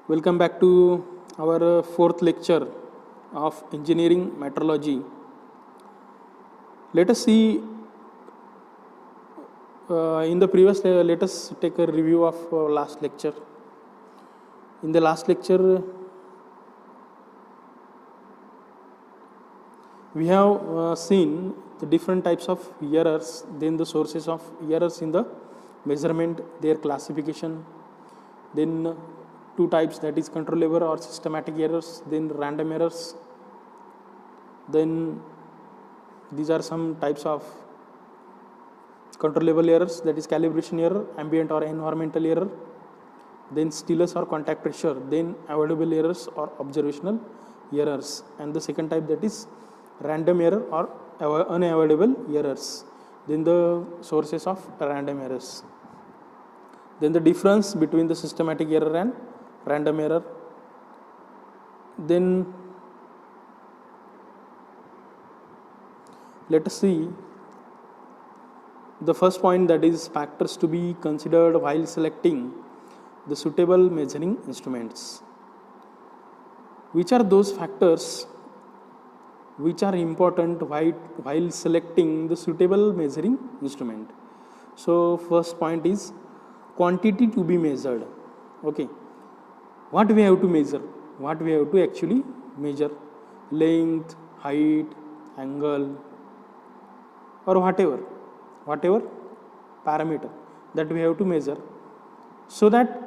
Welcome back to our fourth lecture of engineering metrology. Let us see in the previous let us take a review of last lecture. In the last lecture we have seen the different types of errors, then the sources of errors in the measurement, their classification, then two types, that is controllable or systematic errors, then random errors. Then these are some types of controllable errors, that is calibration error, ambient or environmental error, then stimulus or contact pressure, then avoidable errors or observational errors, and the second type, that is random error or unavoidable errors, then the sources of random errors, then the difference between the systematic error and random error. Then let us see the first point, that is factors to be considered while selecting the suitable measuring instruments. Which are those factors which are important while selecting the suitable measuring instrument? So first point is quantity to be measured. Okay, what we have to measure, what we have to actually measure, length, height, angle, or whatever parameter that we have to measure, so that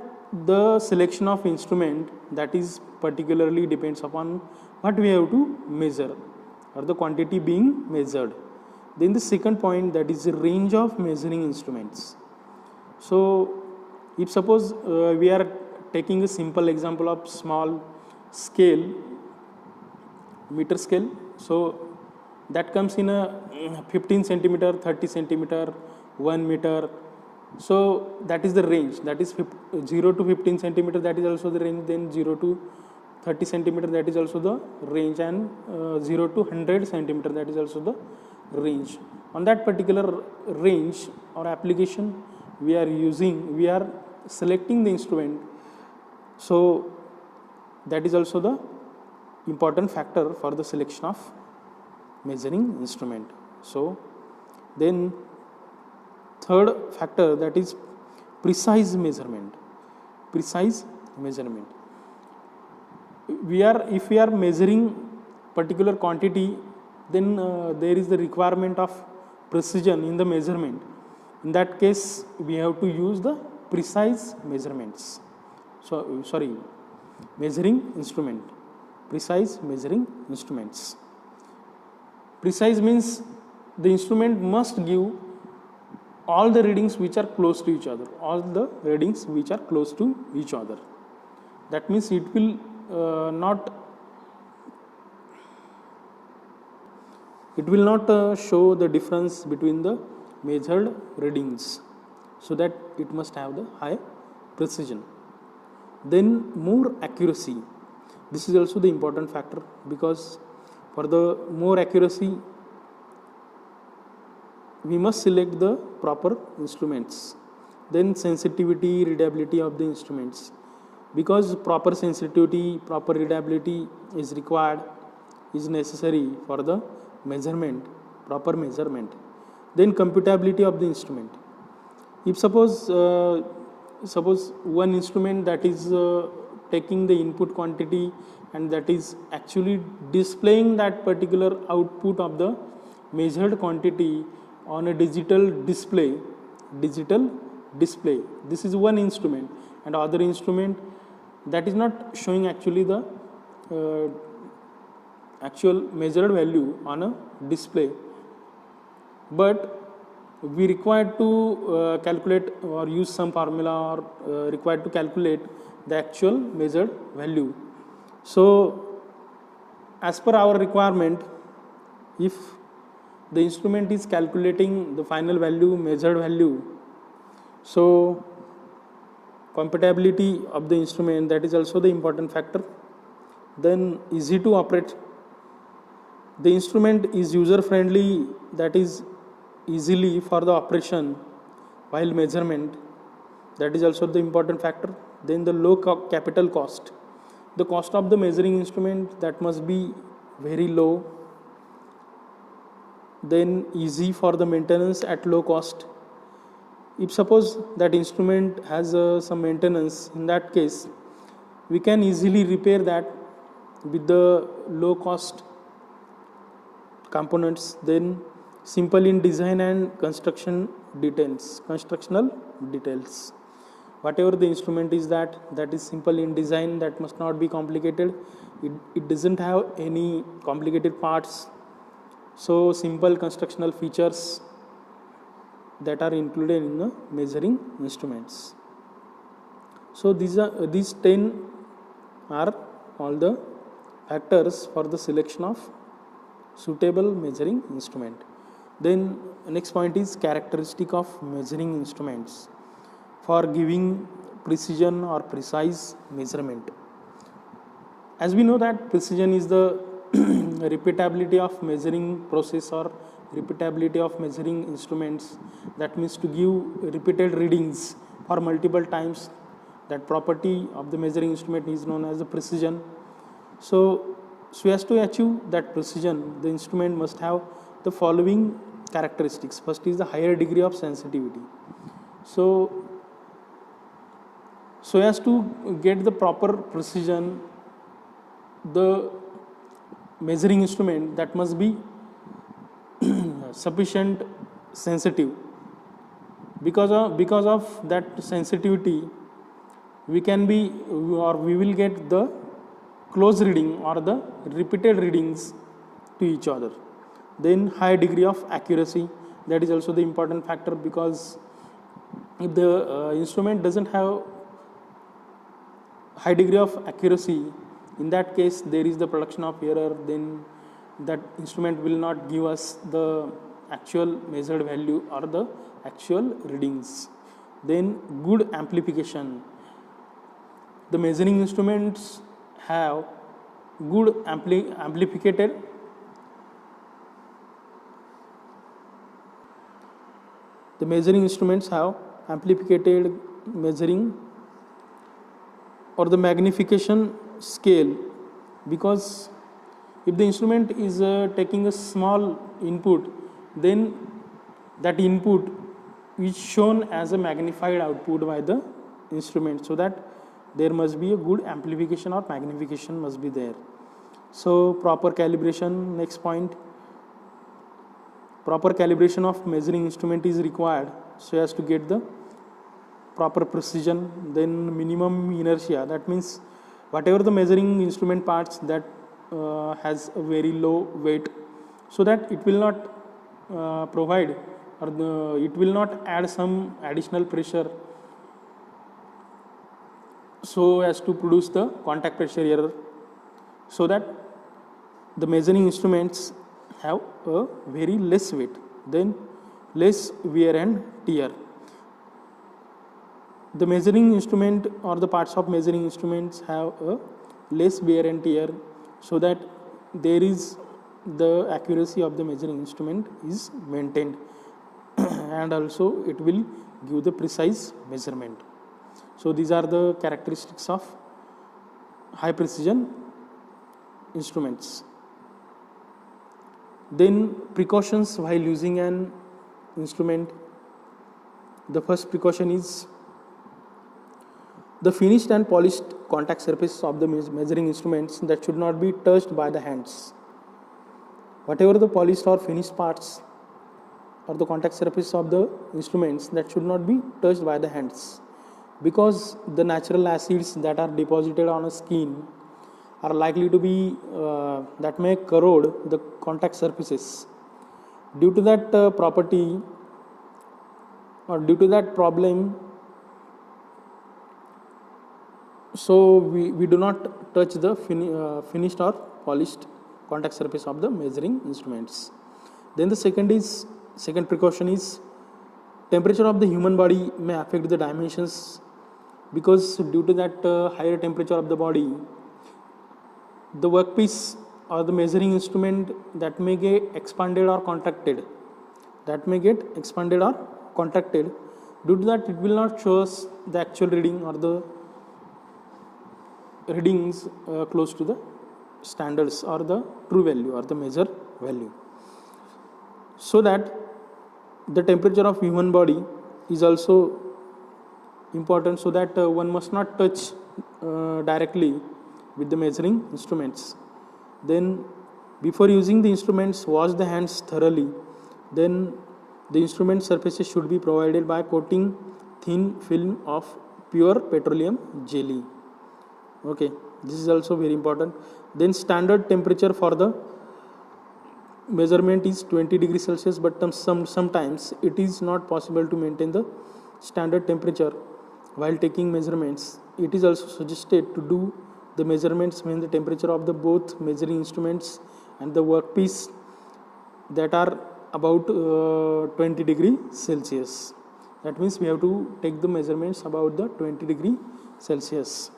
the selection of instrument, that is particularly depends upon what we have to measure or the quantity being measured. Then the second point, that is the range of measuring instruments. So if suppose we are taking a simple example of small scale, meter scale, so that comes in a 15 centimeter, 30 centimeter, 1 meter. So that is the range, that is 0 to 15 centimeter, that is also the range, then 0 to 30 centimeter, that is also the range, and 0 to 100 centimeter, that is also the range. On that particular range or application we are selecting the instrument, so that is also the important factor for the selection of measuring instrument. So then third factor, that is precise measurement. If we are measuring particular quantity, then there is the requirement of precision in the measurement. In that case we have to use the precise measurements. Measuring instrument. Precise measuring instruments. Precise means the instrument must give all the readings which are close to each other. That means it will not show the difference between the measured readings, so that it must have the high precision. Then more accuracy. This is also the important factor, because for the more accuracy we must select the proper instruments. Then sensitivity, readability of the instruments, because proper sensitivity, proper readability is necessary for the proper measurement. Then computability of the instrument. If suppose one instrument that is taking the input quantity and that is actually displaying that particular output of the measured quantity on a digital display, this is one instrument, and other instrument that is not showing actually the actual measured value on a display, but we required to calculate or use some formula, or required to calculate the actual measured value. So as per our requirement, if the instrument is calculating the final value, measured value, so compatibility of the instrument, that is also the important factor. Then easy to operate. The instrument is user friendly, that is easily for the operation while measurement, that is also the important factor. then the low capital cost. The cost of the measuring instrument that must be very low, then easy for the maintenance at low cost. If suppose that instrument has some maintenance, in that case we can easily repair that with the low cost components, then simple in design and constructional details. Whatever the instrument is that is simple in design, that must not be complicated. It doesn't have any complicated parts, so simple constructional features that are included in the measuring instruments. So these 10 are all the factors for the selection of suitable measuring instrument. Then next point is characteristic of measuring instruments for giving precision or precise measurement. As we know that precision is the repeatability of measuring process or repeatability of measuring instruments, that means to give repeated readings for multiple times. That property of the measuring instrument is known as the precision. So as to achieve that precision, the instrument must have the following characteristics. First is the higher degree of sensitivity. So as to get the proper precision, the measuring instrument that must be sufficient sensitive. Because of that sensitivity, we will get the close reading or the repeated readings to each other. Then high degree of accuracy, that is also the important factor, because if the instrument doesn't have high degree of accuracy, in that case there is the production of error, then that instrument will not give us the actual measured value or the actual readings. Then good amplification. The measuring instruments have good amplificated measuring or the magnification scale, because if the instrument is taking a small input, then that input is shown as a magnified output by the instrument, so that there must be a good amplification or magnification must be there. So proper calibration, next point, proper calibration of measuring instrument is required so as to get the proper precision. Then minimum inertia, that means whatever the measuring instrument parts that has a very low weight, so that it will not provide or it will not add some additional pressure so as to produce the contact pressure error, so that the measuring instruments have a very less weight, then less wear and tear. The measuring instrument or the parts of measuring instruments have a less wear and tear, so that there is the accuracy of the measuring instrument is maintained and also it will give the precise measurement. So these are the characteristics of high precision instruments. Then precautions while using an instrument. The first precaution is the finished and polished contact surface of the measuring instruments that should not be touched by the hands. Whatever the polished or finished parts or the contact surface of the instruments that should not be touched by the hands, because the natural acids that are deposited on a skin are likely to be that may corrode the contact surfaces. Due to that property or due to that problem, so we do not touch the finished or polished contact surface of the measuring instruments. Then the second precaution is temperature of the human body may affect the dimensions, because due to that higher temperature of the body, the workpiece or the measuring instrument that may get expanded or contracted. Due to that, it will not show us the actual reading or the readings close to the standards or the true value or the measure value. So that the temperature of human body is also important, so that one must not touch directly with the measuring instruments. Then before using the instruments, wash the hands thoroughly. Then the instrument surfaces should be provided by coating thin film of pure petroleum jelly. Okay, this is also very important. Then standard temperature for the measurement is 20 degrees Celsius, but sometimes it is not possible to maintain the standard temperature while taking measurements. It is also suggested to do the measurements when the temperature of the both measuring instruments and the workpiece that are about 20 degree Celsius. That means we have to take the measurements about the 20 degree Celsius.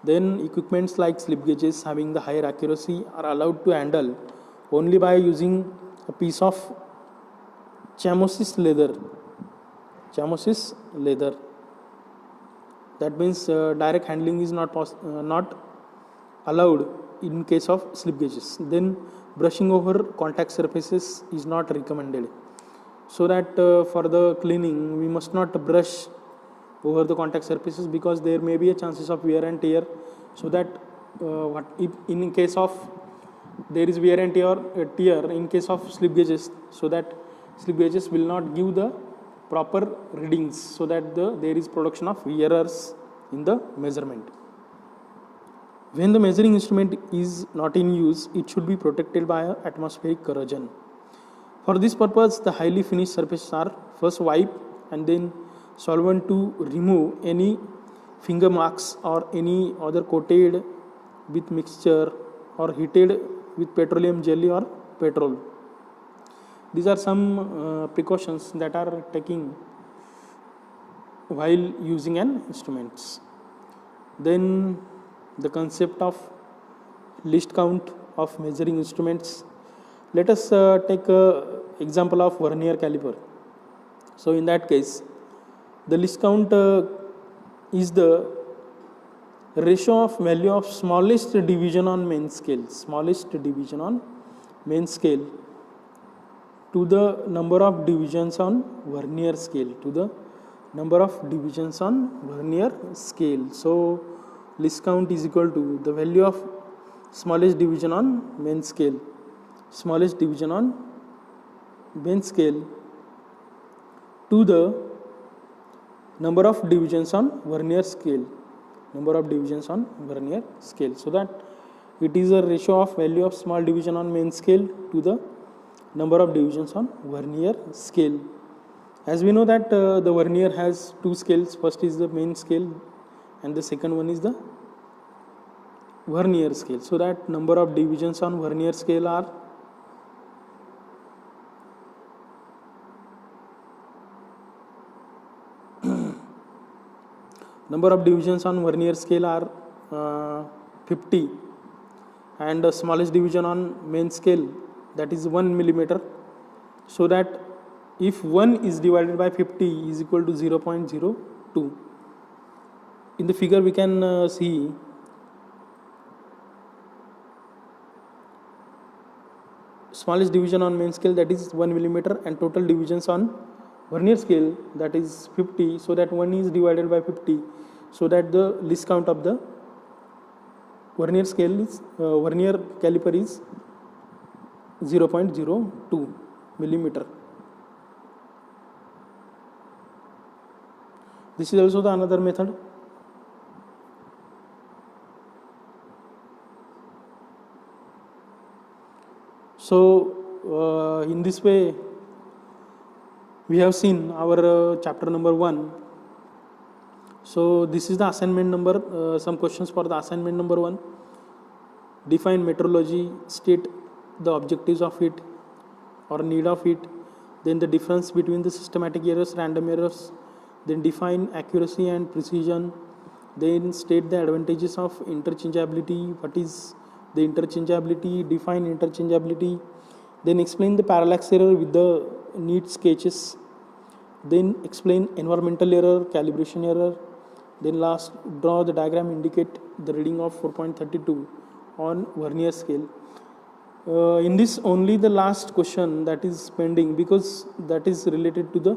Then equipments like slip gauges having the higher accuracy are allowed to handle only by using a piece of chamois leather. That means direct handling is not allowed in case of slip gauges. Then brushing over contact surfaces is not recommended, so that for the cleaning we must not brush over the contact surfaces, because there may be a chances of wear and tear. So that what if in case of there is wear and tear in case of slip gauges, so that slip gauges will not give the proper readings, so that there is production of errors in the measurement. When the measuring instrument is not in use, it should be protected by atmospheric corrosion. For this purpose, the highly finished surfaces are first wiped and then solvent to remove any finger marks or any other coated with mixture or heated with petroleum jelly or petrol. These are some precautions that are taken while using an instruments. Then the concept of least count of measuring instruments. Let us take an example of vernier caliper. So in that case, the least count is the ratio of value of smallest division on main scale to the number of divisions on vernier scale So least count is equal to the value of smallest division on main scale to the number of divisions on vernier scale, so that it is a ratio of value of small division on main scale to the number of divisions on vernier scale. As we know that the vernier has two scales. First is the main scale and the second one is the vernier scale. So that number of divisions on vernier scale are number of divisions on vernier scale are 50, and the smallest division on main scale, that is 1 millimeter. So that if 1 is divided by 50 is equal to 0.02. In the figure we can see smallest division on main scale, that is 1 millimeter, and total divisions on vernier scale, that is 50. So that 1 is divided by 50, so that the least count of the vernier caliper is 0.02 millimeter. This is also the another method. So in this way we have seen our chapter number 1. So this is the assignment number, some questions for the assignment number 1. Define metrology, state the objectives of it or need of it, then the difference between the systematic errors, random errors, then define accuracy and precision, then state the advantages of interchangeability, what is the interchangeability, define interchangeability, then explain the parallax error with the neat sketches, then explain environmental error, calibration error, Then last, draw the diagram indicate the reading of 4.32 on vernier scale. In this only the last question that is pending, because that is related to the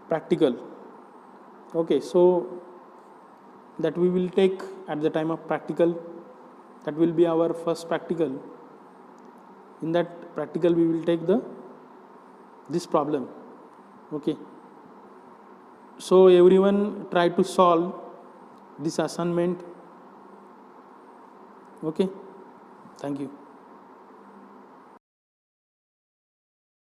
practical. Okay, so that we will take at the time of practical. That will be our first practical. In that practical we will take this problem. Okay, so everyone try to solve this assignment. Okay, thank you.